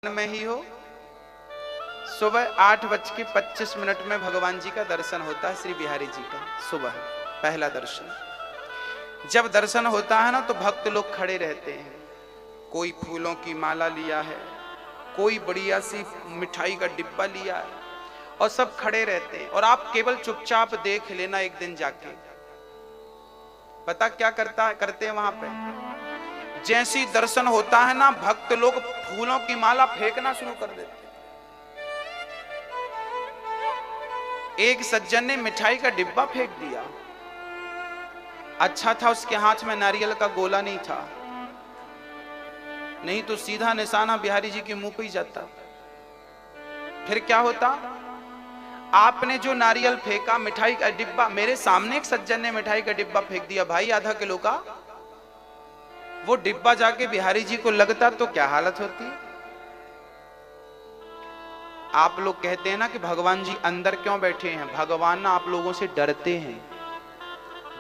में ही हो। सुबह 8:25 में भगवान जी का दर्शन होता है, श्री बिहारी जी का सुबह पहला दर्शन। जब दर्शन होता है ना तो भक्त लोग खड़े रहते हैं, कोई फूलों की माला लिया है, कोई बढ़िया सी मिठाई का डिब्बा लिया है और सब खड़े रहते हैं। और आप केवल चुपचाप देख लेना, एक दिन जाके पता क्या करते हैं वहां पे। जैसी दर्शन होता है ना, भक्त लोग फूलों की माला फेंकना शुरू कर देते। एक सज्जन ने मिठाई का डिब्बा फेंक दिया। अच्छा था उसके हाथ में नारियल का गोला नहीं था, नहीं तो सीधा निशाना बिहारी जी के मुंह पे ही जाता। फिर क्या होता, आपने जो नारियल फेंका, मिठाई का डिब्बा, मेरे सामने एक सज्जन ने मिठाई का डिब्बा फेंक दिया भाई आधा किलो का, वो डिब्बा जाके बिहारी जी को लगता तो क्या हालत होती। आप लोग कहते हैं ना कि भगवान जी अंदर क्यों बैठे हैं, भगवान ना आप लोगों से डरते हैं।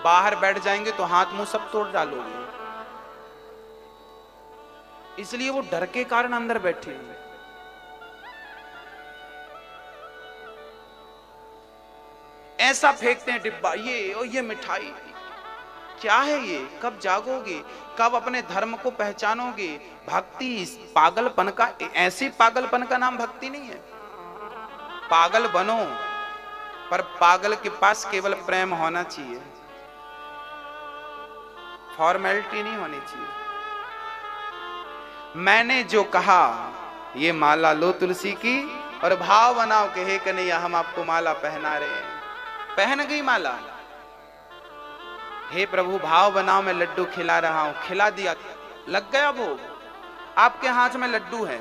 बाहर बैठ जाएंगे तो हाथ मुंह सब तोड़ डालोगे, इसलिए वो डर के कारण अंदर बैठे हैं। ऐसा फेंकते हैं डिब्बा, ये मिठाई क्या है, ये कब जागोगे, कब अपने धर्म को पहचानोगे। भक्ति पागलपन का, ऐसी पागलपन का नाम भक्ति नहीं है। पागल बनो, पर पागल के पास केवल प्रेम होना चाहिए, फॉर्मेलिटी नहीं होनी चाहिए। मैंने जो कहा ये माला लो तुलसी की और भाव बनाओ कि हे कन्हैया हम आपको माला पहना रहे हैं। पहन गई माला, हे प्रभु भाव बनाओ मैं लड्डू खिला रहा हूं, खिला दिया, लग गया भोग। आपके हाथ में लड्डू है,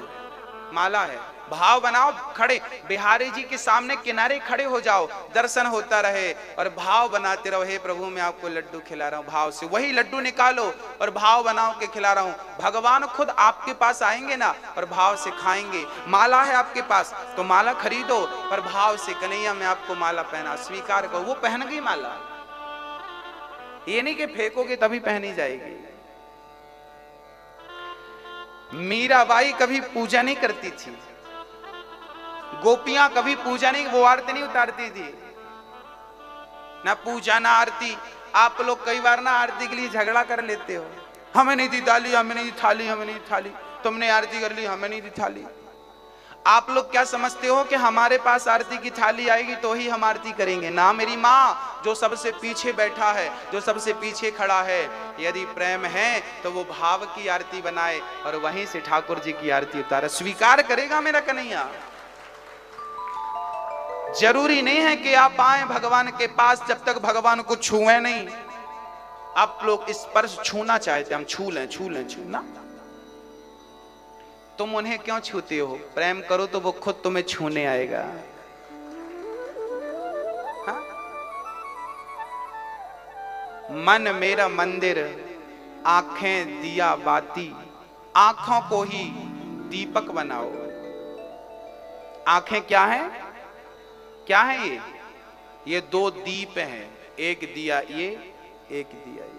माला है, भाव बनाओ, खड़े बिहारी जी के सामने किनारे खड़े हो जाओ, दर्शन होता रहे और भाव बनाते रहो, हे प्रभु मैं आपको लड्डू खिला रहा हूं। भाव से वही लड्डू निकालो और भाव बनाओ के खिला रहा हूं। भगवान खुद आपके पास आएंगे ना और भाव से खाएंगे। माला है आपके पास तो माला खरीदो, पर भाव से कन्हैया मैं आपको माला पहना, स्वीकार करो। वो पहन गई माला, ये नहीं कि फेंकोगे तभी पहनी जाएगी। मीराबाई कभी पूजा नहीं करती थी, गोपियां कभी पूजा नहीं, वो आरती नहीं उतारती थी, ना पूजा ना आरती। आप लोग कई बार ना आरती के लिए झगड़ा कर लेते हो, हमें नहीं दी थाली, हमें नहीं दी थाली, हमें नहीं दी थाली, तुमने आरती कर ली, हमें नहीं दी थाली। आप लोग क्या समझते हो कि हमारे पास आरती की थाली आएगी तो ही हम आरती करेंगे? ना, मेरी माँ जो सबसे पीछे बैठा है, जो सबसे पीछे खड़ा है, यदि प्रेम है तो वो भाव की आरती बनाए और वहीं से ठाकुर जी की आरती उतारे, स्वीकार करेगा मेरा कन्हैया। जरूरी नहीं है कि आप आए भगवान के पास जब तक भगवान को छुए नहीं। आप लोग स्पर्श छूना चाहते, हम छू लें, छू लें, छूना। तुम उन्हें क्यों छूते हो? प्रेम करो तो वो खुद तुम्हें छूने आएगा। हा? मन मेरा मंदिर, आंखें दिया बाती, आंखों को ही दीपक बनाओ। आंखें क्या है, क्या है ये दो दीप हैं, एक दिया ये, एक दिया ये।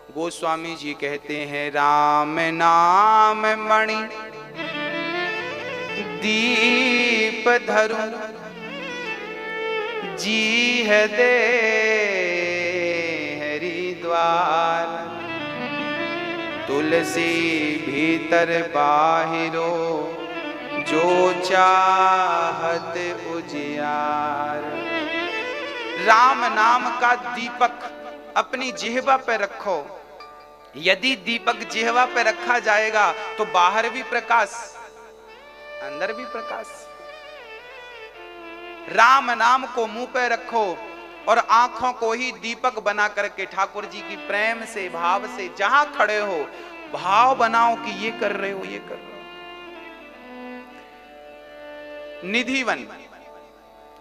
गोस्वामी जी कहते हैं राम नाम मणि दीप धरु, जी है दे हरिद्वार, तुलसी भीतर बाहिरो जो चाहत उजियार। राम नाम का दीपक अपनी जिह्वा पे रखो। यदि दीपक जिह्वा पे रखा जाएगा तो बाहर भी प्रकाश, अंदर भी प्रकाश। राम नाम को मुंह पे रखो और आंखों को ही दीपक बना करके ठाकुर जी की प्रेम से, भाव से जहां खड़े हो भाव बनाओ कि ये कर रहे हो, ये कर रहे हो। निधिवन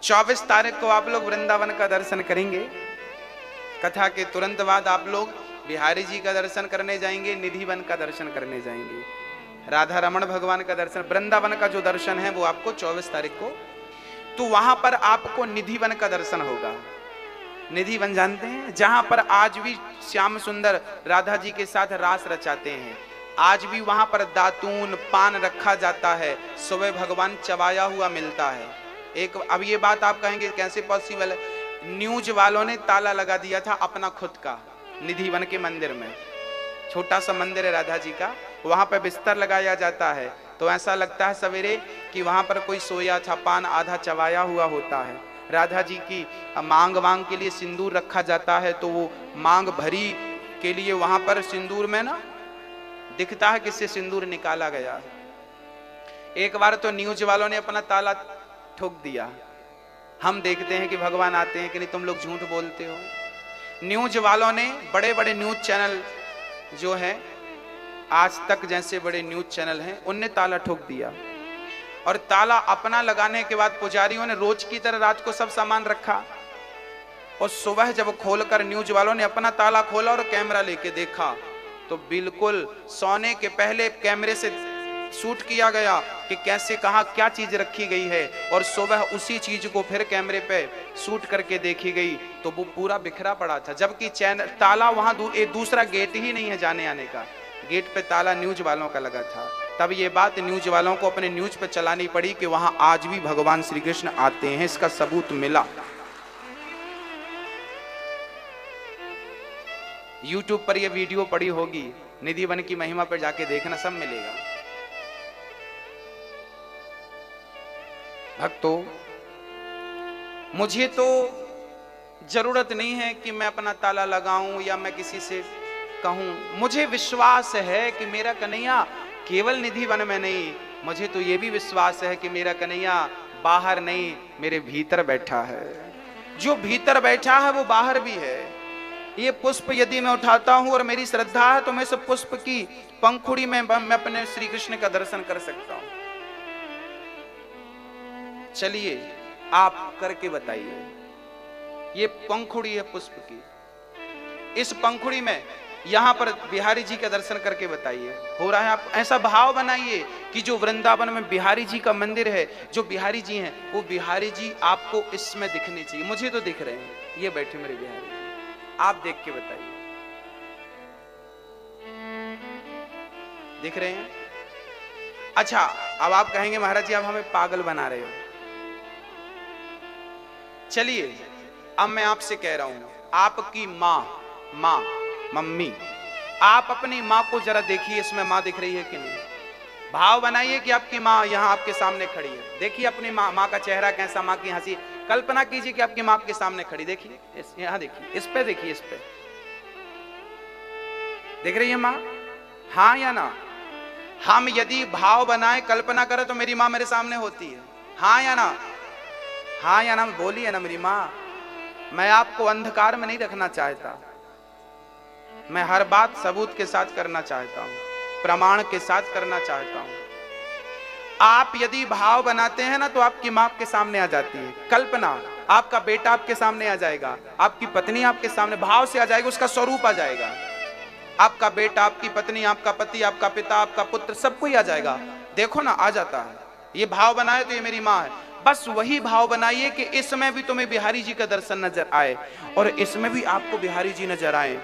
24 तारीख को आप लोग वृंदावन का दर्शन करेंगे। कथा के तुरंत बाद आप लोग बिहारी जी का दर्शन करने जाएंगे, निधिवन का दर्शन करने जाएंगे, राधा रमण भगवान का दर्शन। वृंदावन का जो दर्शन है वो आपको 24 तारीख को, तो वहां पर आपको निधिवन का दर्शन होगा। निधिवन जानते हैं, जहां पर आज भी श्याम सुंदर राधा जी के साथ रास रचाते हैं, आज भी वहां पर दातून पान रखा जाता है, सुबह भगवान चबाया हुआ मिलता है। एक अब ये बात आप कहेंगे कैसे पॉसिबल है? न्यूज वालों ने ताला लगा दिया था अपना खुद का, निधिवन के मंदिर में, छोटा सा मंदिर है राधा जी का, वहां पर बिस्तर लगाया जाता है तो ऐसा लगता है सवेरे कि वहां पर कोई सोया था, पान आधा चबाया हुआ होता है। राधा जी की मांग वांग के लिए सिंदूर रखा जाता है, तो वो मांग भरी के लिए वहां पर सिंदूर में ना दिखता है किससे सिंदूर निकाला गया। एक बार तो न्यूज वालों ने अपना ताला ठोक दिया। हम देखते हैं कि भगवान आते हैं कि नहीं, तुम लोग झूठ बोलते हो। न्यूज वालों ने, बड़े बड़े न्यूज चैनल जो है, आज तक जैसे बड़े न्यूज चैनल हैं, उनने ताला ठोक दिया। और ताला अपना लगाने के बाद पुजारियों ने रोज की तरह रात को सब सामान रखा, और सुबह जब खोलकर न्यूज वालों ने अपना ताला खोला और कैमरा लेके देखा तो बिल्कुल सोने के पहले कैमरे से शूट किया गया कि कैसे कहां क्या चीज रखी गई है, और सुबह उसी चीज को फिर कैमरे पे शूट करके देखी गई तो वो पूरा बिखरा पड़ा था। जबकि चैनल ताला वहां दूसरा गेट ही नहीं है जाने आने का, गेट पे ताला न्यूज वालों का लगा था। तब ये बात न्यूज वालों को अपने न्यूज पे चलानी पड़ी कि वहां आज भी भगवान श्री कृष्ण आते हैं, इसका सबूत मिला। यूट्यूब पर ये वीडियो पड़ी होगी, निधिवन की महिमा पर जाके देखना, सब मिलेगा। भक्तों, मुझे तो जरूरत नहीं है कि मैं अपना ताला लगाऊं या मैं किसी से कहूं। मुझे विश्वास है कि मेरा कन्हैया केवल निधिवन में नहीं, मुझे तो ये भी विश्वास है कि मेरा कन्हैया बाहर नहीं, मेरे भीतर बैठा है। जो भीतर बैठा है वो बाहर भी है। ये पुष्प यदि मैं उठाता हूं और मेरी श्रद्धा है तो मैं इस पुष्प की पंखुड़ी में मैं अपने श्री कृष्ण का दर्शन कर सकता हूं। चलिए आप करके बताइए। ये पंखुड़ी है पुष्प की, इस पंखुड़ी में यहां पर बिहारी जी का दर्शन करके बताइए, हो रहा है? आप ऐसा भाव बनाइए कि जो वृंदावन में बिहारी जी का मंदिर है, जो बिहारी जी हैं, वो बिहारी जी आपको इसमें दिखने चाहिए। मुझे तो दिख रहे हैं, ये बैठे मेरे बिहारी जी, आप देख के बताइए, दिख रहे हैं? अच्छा, अब आप कहेंगे महाराज जी आप हमें पागल बना रहे हो। चलिए अब मैं आपसे कह रहा हूं, आपकी माँ मम्मी, आप अपनी माँ को जरा देखिए, इसमें माँ दिख रही है कि नहीं? भाव बनाइए कि आपकी माँ यहाँ आपके सामने खड़ी है। देखिए अपनी माँ का चेहरा कैसा, माँ की हंसी। कल्पना कीजिए कि आपकी माँ आपके सामने खड़ी, देखिए यहाँ देखिए, इस पे देखिए, इस पे देख रही है माँ? हाँ या ना? हम यदि भाव बनाए, कल्पना करें तो मेरी माँ मेरे सामने होती है। हाँ या ना? हाँ या ना? बोलिए ना मेरी माँ। मैं आपको अंधकार में नहीं रखना चाहता, मैं हर बात सबूत के साथ करना चाहता हूं, प्रमाण के साथ करना चाहता हूं। आप यदि भाव बनाते हैं ना तो आपकी मां आपके सामने आ जाती है। कल्पना, आपका बेटा आपके सामने आ जाएगा, आपकी पत्नी आपके सामने भाव से आ जाएगी, उसका स्वरूप आ जाएगा। आपका बेटा, आपकी पत्नी, आपका पति, आपका पिता, आपका पुत्र, सब कोई आ जाएगा। देखो ना, आ जाता है। ये भाव बनाए तो ये मेरी माँ है। बस वही भाव बनाइए कि इसमें भी तुम्हें बिहारी जी का दर्शन नजर आए और इसमें भी आपको बिहारी जी नजर आए।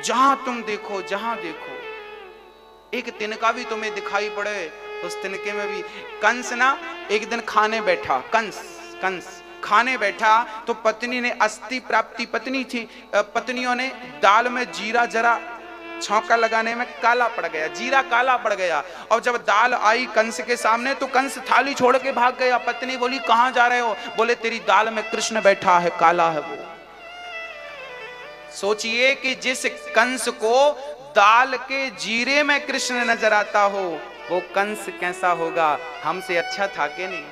जहां तुम देखो, जहां देखो, एक तिनका भी तुम्हें दिखाई पड़े, उस तिनके में भी। कंस ना एक दिन खाने बैठा, कंस खाने बैठा तो पत्नी ने अस्थि प्राप्ति, पत्नी थी, पत्नियों ने दाल में जीरा जरा छौंका लगाने में काला पड़ गया, जीरा काला पड़ गया। और जब दाल आई कंस के सामने तो कंस थाली छोड़ के भाग गया। पत्नी बोली कहां जा रहे हो? बोले तेरी दाल में कृष्ण बैठा है, काला है वो। सोचिए कि जिस कंस को दाल के जीरे में कृष्ण नजर आता हो, वो कंस कैसा होगा? हमसे अच्छा था कि नहीं?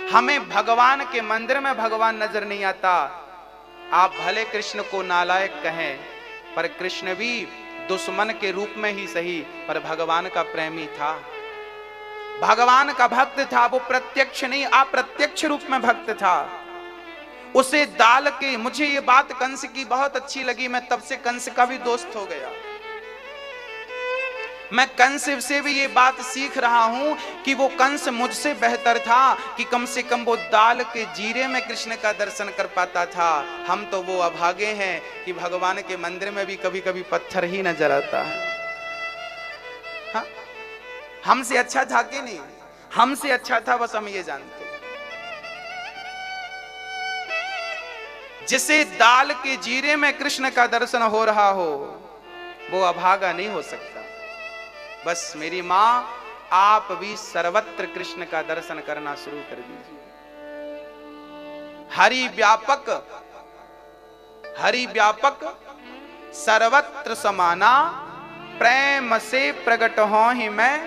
हमें भगवान के मंदिर में भगवान नजर नहीं आता। आप भले कृष्ण को नालायक कहें, पर कृष्ण भी दुश्मन के रूप में ही सही, पर भगवान का प्रेमी था, भगवान का भक्त था। वो प्रत्यक्ष नहीं, अप्रत्यक्ष रूप में भक्त था। उसे दाल के, मुझे ये बात कंस की बहुत अच्छी लगी, मैं तब से कंस का भी दोस्त हो गया। मैं कंस से भी ये बात सीख रहा हूं कि वो कंस मुझसे बेहतर था कि कम से कम वो दाल के जीरे में कृष्ण का दर्शन कर पाता था। हम तो वो अभागे हैं कि भगवान के मंदिर में भी कभी कभी पत्थर ही नजर आता है। हाँ, हमसे अच्छा था कि नहीं? हमसे अच्छा था, बस हम ये जानते। जिसे दाल के जीरे में कृष्ण का दर्शन हो रहा हो वो अभागा नहीं हो सकता। बस मेरी मां, आप भी सर्वत्र कृष्ण का दर्शन करना शुरू कर दीजिए। हरि व्यापक सर्वत्र समाना, प्रेम से प्रकट हो ही मैं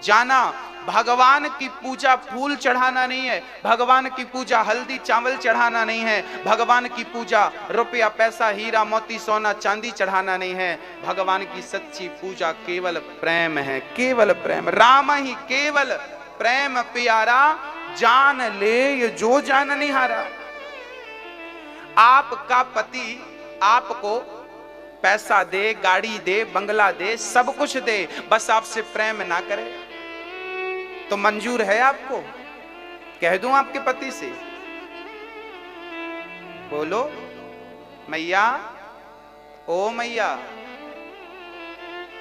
जाना। भगवान की पूजा फूल चढ़ाना नहीं है, भगवान की पूजा हल्दी चावल चढ़ाना नहीं है, भगवान की पूजा रुपया पैसा हीरा मोती सोना चांदी चढ़ाना नहीं है। भगवान की सच्ची पूजा केवल प्रेम है, केवल प्रेम। राम ही केवल प्रेम प्यारा, जान ले जो जान निहारा। आपका पति आपको पैसा दे, गाड़ी दे, बंगला दे, सब कुछ दे, बस आपसे प्रेम ना करे तो मंजूर है आपको? कह दूं आपके पति से, बोलो मैया, ओ मैया,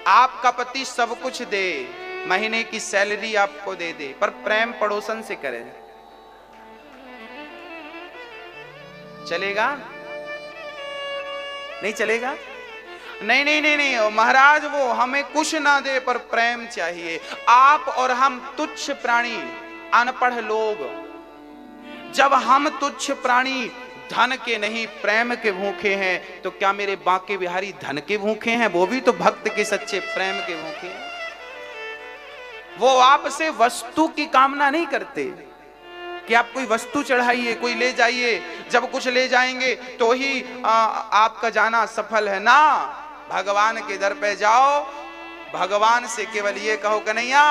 आपका पति सब कुछ दे, महीने की सैलरी आपको दे दे, पर प्रेम पड़ोसन से करे, चलेगा? नहीं चलेगा? नहीं नहीं नहीं नहीं महाराज, वो हमें कुछ ना दे पर प्रेम चाहिए। आप और हम तुच्छ प्राणी, अनपढ़ लोग, जब हम तुच्छ प्राणी धन के नहीं प्रेम के भूखे हैं, तो क्या मेरे बांके बिहारी धन के भूखे हैं? वो भी तो भक्त के सच्चे प्रेम के भूखे हैं। वो आपसे वस्तु की कामना नहीं करते कि आप कोई वस्तु चढ़ाइए, कोई ले जाइए, जब कुछ ले जाएंगे तो ही आपका जाना सफल है ना। भगवान के दर पे जाओ, भगवान से केवल ये कहो कन्हैया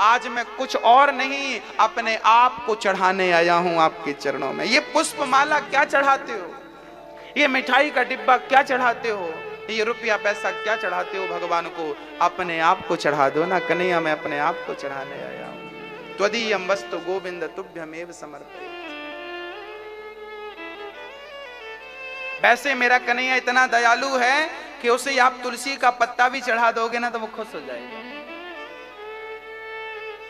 आज मैं कुछ और नहीं, अपने आप को चढ़ाने आया हूं आपके चरणों में। ये पुष्प माला क्या चढ़ाते हो? ये मिठाई का डिब्बा क्या चढ़ाते हो? ये रुपया पैसा क्या चढ़ाते हो भगवान को? अपने आप को चढ़ा दो ना कन्हैया, मैं अपने आप को चढ़ाने आया हूं। त्वदीयं वस्तु गोविंद तुभ्यमेव समर्पयामि। वैसे मेरा कन्हैया इतना दयालु है कि उसे आप तुलसी का पत्ता भी चढ़ा दोगे ना तो वो खुश हो जाएगा।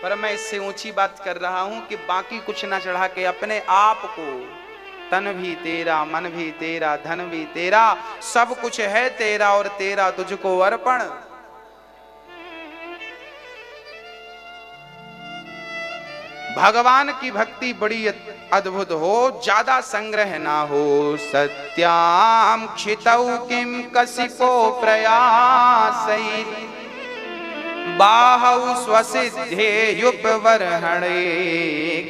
पर मैं इससे ऊंची बात कर रहा हूं कि बाकी कुछ ना चढ़ा के अपने आप को, तन भी तेरा, मन भी तेरा, धन भी तेरा, सब कुछ है तेरा और तेरा तुझको अर्पण। भगवान की भक्ति बड़ी अद्भुत हो, ज्यादा संग्रह ना हो। सत्याम क्षितौ किम कसिपो प्रयासै, बाहौ स्वसिद्धे युपवर्हणे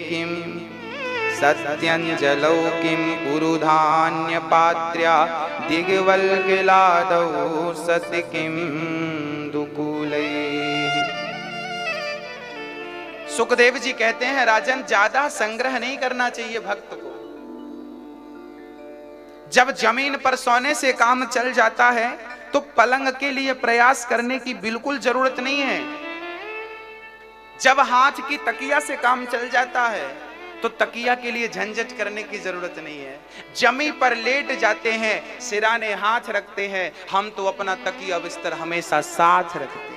किम, सत्यंजलौ किम उरुधान्य पात्र्या, दिग्वल्गिलादौ सति किम दुकूलै। सुखदेव जी कहते हैं राजन, ज्यादा संग्रह नहीं करना चाहिए भक्त को। जब जमीन पर सोने से काम चल जाता है तो पलंग के लिए प्रयास करने की बिल्कुल जरूरत नहीं है। जब हाथ की तकिया से काम चल जाता है तो तकिया के लिए झंझट करने की जरूरत नहीं है। जमी पर लेट जाते हैं, सिराने हाथ रखते हैं, हम तो अपना तकिया बिस्तर हमेशा साथ रखते हैं।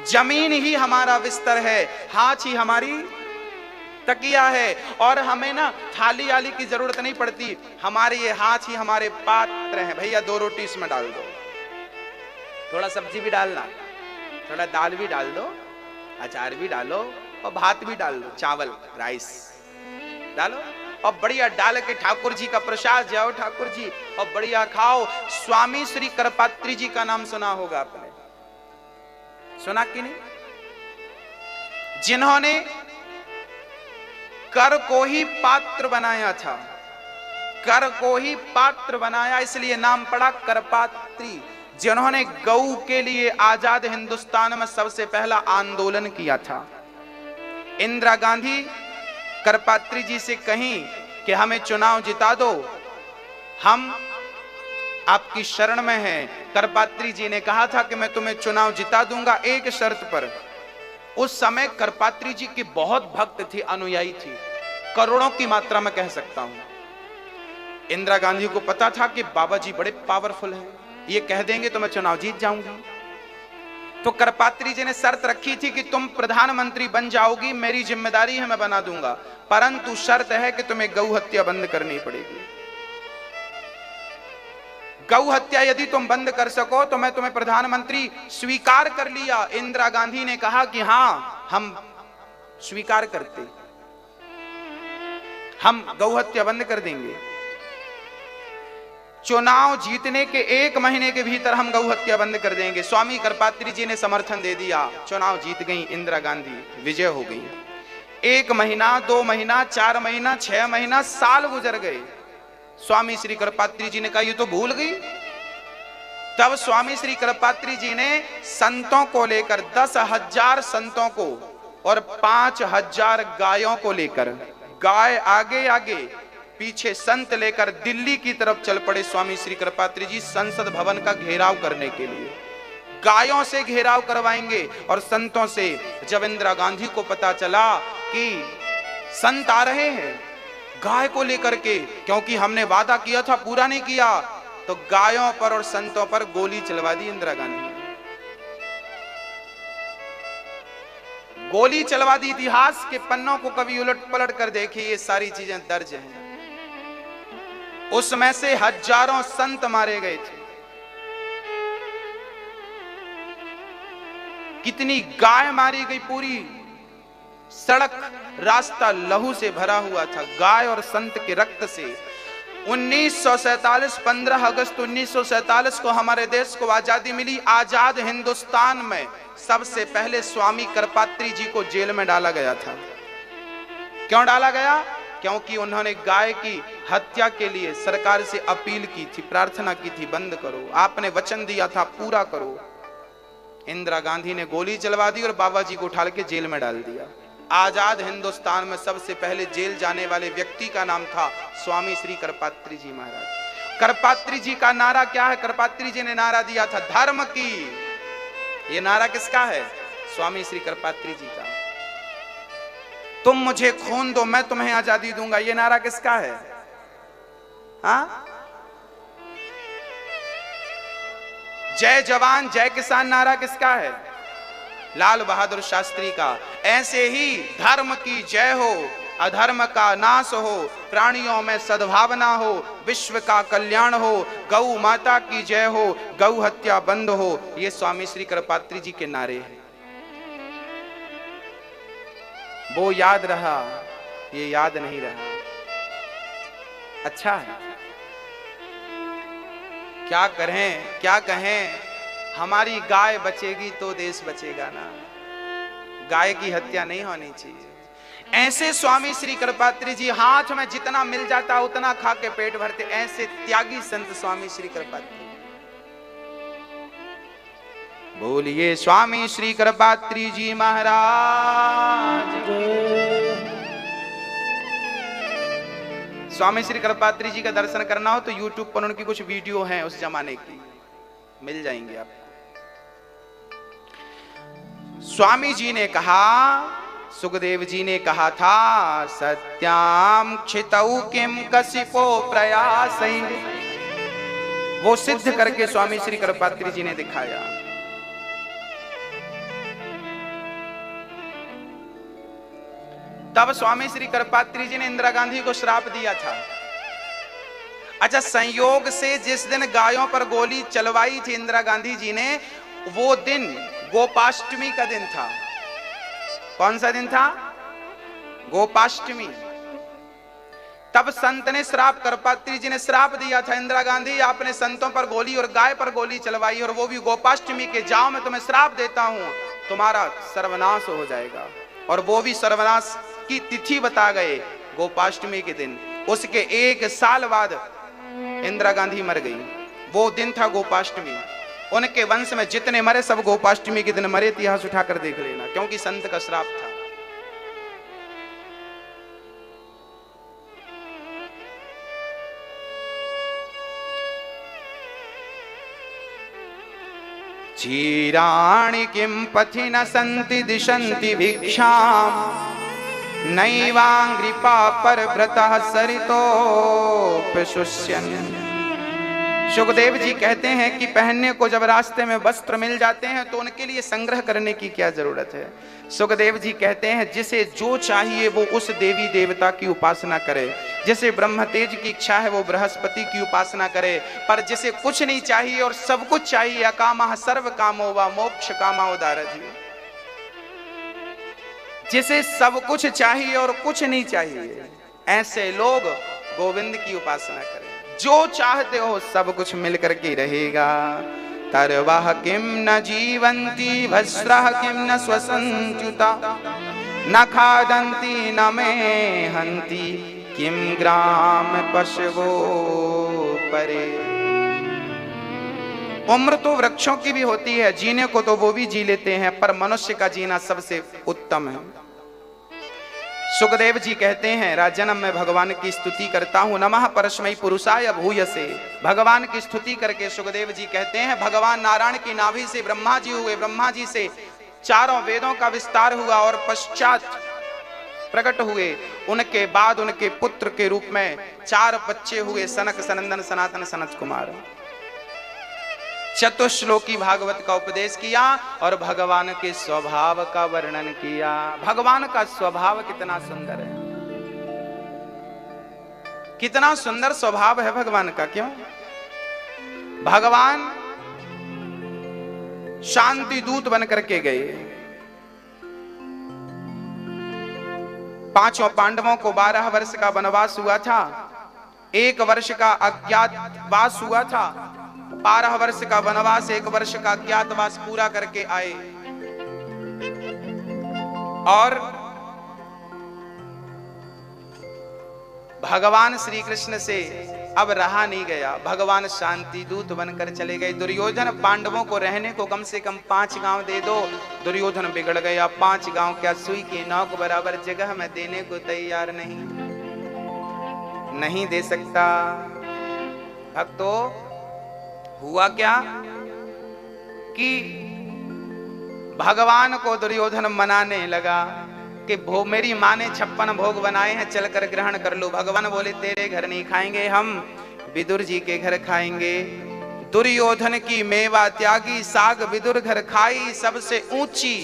जमीन ही हमारा बिस्तर है, हाथ ही हमारी तकिया है, और हमें ना थाली आली की जरूरत नहीं पड़ती। हमारे ये हाथ ही हमारे पात्र हैं। भैया 2 रोटी इसमें डाल दो, थोड़ा सब्जी भी डालना, थोड़ा दाल भी डाल दो, अचार भी डालो और भात भी डाल दो, चावल राइस डालो और बढ़िया डाल के ठाकुर जी का प्रसाद जाओ ठाकुर जी और बढ़िया खाओ। स्वामी श्री करपात्री जी का नाम सुना होगा आपने, सुना कि नहीं? जिन्होंने कर को ही पात्र बनाया था, कर को ही पात्र बनाया इसलिए नाम पड़ा करपात्री। जिन्होंने गौ के लिए आजाद हिंदुस्तान में सबसे पहला आंदोलन किया था। इंदिरा गांधी करपात्री जी से कहीं कि हमें चुनाव जिता दो, हम आपकी शरण में हैं। करपात्री जी ने कहा था कि मैं तुम्हें चुनाव जिता दूंगा एक शर्त पर। उस समय करपात्री जी के बहुत भक्त थे, अनुयायी थी, करोड़ों की मात्रा में कह सकता हूं। इंदिरा गांधी को पता था कि बाबा जी बड़े पावरफुल हैं, ये कह देंगे तो मैं चुनाव जीत जाऊंगी। तो करपात्री जी ने शर्त रखी थी कि तुम प्रधानमंत्री बन जाओगी, मेरी जिम्मेदारी है, मैं बना दूंगा, परंतु शर्त है कि तुम्हें गौ हत्या बंद करनी पड़ेगी। गौ हत्या यदि तुम बंद कर सको तो मैं तुम्हें प्रधानमंत्री स्वीकार कर लिया। इंदिरा गांधी ने कहा कि हां, हम स्वीकार करते, हम गौ हत्या बंद कर देंगे। चुनाव जीतने के 1 महीने के भीतर हम गौ हत्या बंद कर देंगे। स्वामी करपात्री जी ने समर्थन दे दिया, चुनाव जीत गई इंदिरा गांधी, विजय हो गई। 1 महीना, 2 महीना, 4 महीना, 6 महीना, साल गुजर गए। स्वामी श्री करपात्री जी ने कहा ये तो भूल गई। तब स्वामी श्री करपात्री जी ने संतों को लेकर 10,000 संतों को और 5,000 गायों को लेकर, गाय आगे आगे पीछे संत लेकर दिल्ली की तरफ चल पड़े स्वामी श्री करपात्री जी, संसद भवन का घेराव करने के लिए। गायों से घेराव करवाएंगे और संतों से। जब इंदिरा गांधी को पता चला कि संत आ रहे हैं गाय को लेकर के, क्योंकि हमने वादा किया था पूरा नहीं किया, तो गायों पर और संतों पर गोली चलवा दी इंदिरा गांधी ने। गोली चलवा दी। इतिहास के पन्नों को कभी उलट पलट कर देखिए, ये सारी चीजें दर्ज हैं। उसमें से हजारों संत मारे गए थे। कितनी गाय मारी गई, पूरी सड़क रास्ता लहू से भरा हुआ था, गाय और संत के रक्त से। 1947 15 अगस्त 1947 को हमारे देश को आजादी मिली। आजाद हिंदुस्तान में सबसे पहले स्वामी करपात्री जी को जेल में डाला गया था। क्यों डाला गया? क्योंकि उन्होंने गाय की हत्या के लिए सरकार से अपील की थी, प्रार्थना की थी, बंद करो, आपने वचन दिया था पूरा करो। इंदिरा गांधी ने गोली चलवा दी और बाबा जी को उठा के जेल में डाल दिया। आजाद हिंदुस्तान में सबसे पहले जेल जाने वाले व्यक्ति का नाम था स्वामी श्री करपात्री जी महाराज। करपात्री जी का नारा क्या है? करपात्री जी ने नारा दिया था धर्म की। ये नारा किसका है? स्वामी श्री करपात्री जी का। तुम मुझे खून दो, मैं तुम्हें आजादी दूंगा, ये नारा किसका है? हाँ, जय जवान जय किसान नारा किसका है? लाल बहादुर शास्त्री का। ऐसे ही धर्म की जय हो, अधर्म का नाश हो, प्राणियों में सद्भावना हो, विश्व का कल्याण हो, गौ माता की जय हो, गौ हत्या बंद हो, ये स्वामी श्री करपात्री जी के नारे हैं। वो याद रहा, ये याद नहीं रहा। अच्छा है, क्या करें क्या कहें, हमारी गाय बचेगी तो देश बचेगा ना। गाय की हत्या नहीं होनी चाहिए। ऐसे स्वामी श्री करपात्री जी हाथ में जितना मिल जाता उतना खा के पेट भरते, ऐसे त्यागी संत स्वामी श्री करपात्री। बोलिए स्वामी श्री करपात्री जी महाराज। स्वामी श्री करपात्री जी का दर्शन करना हो तो YouTube पर उनकी कुछ वीडियो हैं उस जमाने की, मिल जाएंगे आपको। स्वामी जी ने कहा, सुखदेव जी ने कहा था, सत्याम क्षितौ किम कसिपो प्रयास, वो सिद्ध करके स्वामी श्री करपात्री जी ने दिखाया। तब स्वामी श्री करपात्री जी ने इंदिरा गांधी को श्राप दिया था। अच्छा, संयोग से जिस दिन गायों पर गोली चलवाई थी इंदिरा गांधी जी ने, वो दिन गोपाष्टमी का दिन था। कौन सा दिन था? गोपाष्टमी। तब संत ने श्राप, करपात्री जी ने श्राप दिया था, इंदिरा गांधी आपने संतों पर गोली और गाय पर गोली चलवाई और वो भी गोपाष्टमी के, जाओ मैं तुम्हें श्राप देता हूं, तुम्हारा सर्वनाश हो जाएगा। और वो भी सर्वनाश की तिथि बता गए, गोपाष्टमी के दिन। उसके 1 साल बाद इंदिरा गांधी मर गई। वो दिन था गोपाष्टमी। उनके वंश में जितने मरे सब गोपाष्टमी के दिन मरे। इतिहास उठाकर देख लेना, क्योंकि संत का श्राप था। क्षीराणि किं पथि न सन्ति दिशन्ति भिक्षाम्, नैवाङ्घ्रिपा परव्रतः सरितोऽप्यशुष्यन्, सुखदेव जी कहते हैं कि पहनने को जब रास्ते में वस्त्र मिल जाते हैं तो उनके लिए संग्रह करने की क्या जरूरत है। सुखदेव जी कहते हैं जिसे जो चाहिए वो उस देवी देवता की उपासना करे। जिसे ब्रह्म तेज की इच्छा है वो बृहस्पति की उपासना करे। पर जिसे कुछ नहीं चाहिए और सब कुछ चाहिए, अकामः सर्व कामो वा मोक्ष कामा उदार जी, जिसे सब कुछ चाहिए और कुछ नहीं चाहिए, ऐसे लोग गोविंद की उपासना करें। जो चाहते हो सब कुछ मिल करके रहेगा। तरवाह किम न जीवंती भस्रः किम न स्वसंत्युता, न खादंती न में हंती, किम ग्राम पशवो परे। उम्र तो वृक्षों की भी होती है, जीने को तो वो भी जी लेते हैं, पर मनुष्य का जीना सबसे उत्तम है। सुखदेव जी कहते हैं राजनम मैं भगवान की स्तुति करता हूं, नमः परस्मै पुरुषाय भूयसे। भगवान की स्तुति करके सुखदेव जी कहते हैं भगवान नारायण की नाभि से ब्रह्मा जी हुए, ब्रह्मा जी से चारों वेदों का विस्तार हुआ और पश्चात प्रकट हुए। उनके बाद उनके पुत्र के रूप में 4 बच्चे हुए, सनक सनंदन सनातन सनत कुमार। चतुश्लोकी भागवत का उपदेश किया और भगवान के स्वभाव का वर्णन किया। भगवान का स्वभाव कितना सुंदर है, कितना सुंदर स्वभाव है भगवान का। क्यों? भगवान शांति दूत बन करके गए। 5 पांडवों को 12 वर्ष का वनवास हुआ था, 1 वर्ष का अज्ञातवास हुआ था। 12 वर्ष का वनवास, 1 वर्ष का अज्ञातवास पूरा करके आए और भगवान श्री कृष्ण से अब रहा नहीं गया। भगवान शांति दूत बनकर चले गए। दुर्योधन पांडवों को रहने को कम से कम 5 गांव दे दो। दुर्योधन बिगड़ गया। 5 गांव क्या, सुई की नोक बराबर जगह में देने को तैयार नहीं दे सकता। भक्तों, हुआ क्या कि भगवान को दुर्योधन मनाने लगा कि मेरी माँ ने 56 भोग बनाए हैं, चलकर ग्रहण कर लो। भगवान बोले तेरे घर नहीं खाएंगे, हम विदुर जी के घर खाएंगे। दुर्योधन की मेवा त्यागी, साग विदुर घर खाई, सबसे ऊंची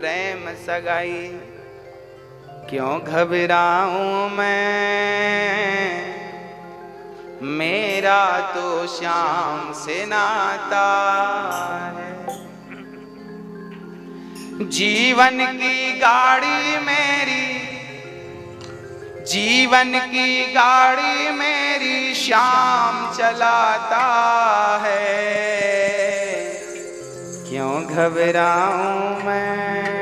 प्रेम सगाई। क्यों घबराऊं मैं, मेरा तो श्याम से नाता है। जीवन की गाड़ी मेरी, जीवन की गाड़ी मेरी श्याम चलाता है। क्यों घबराऊं मैं।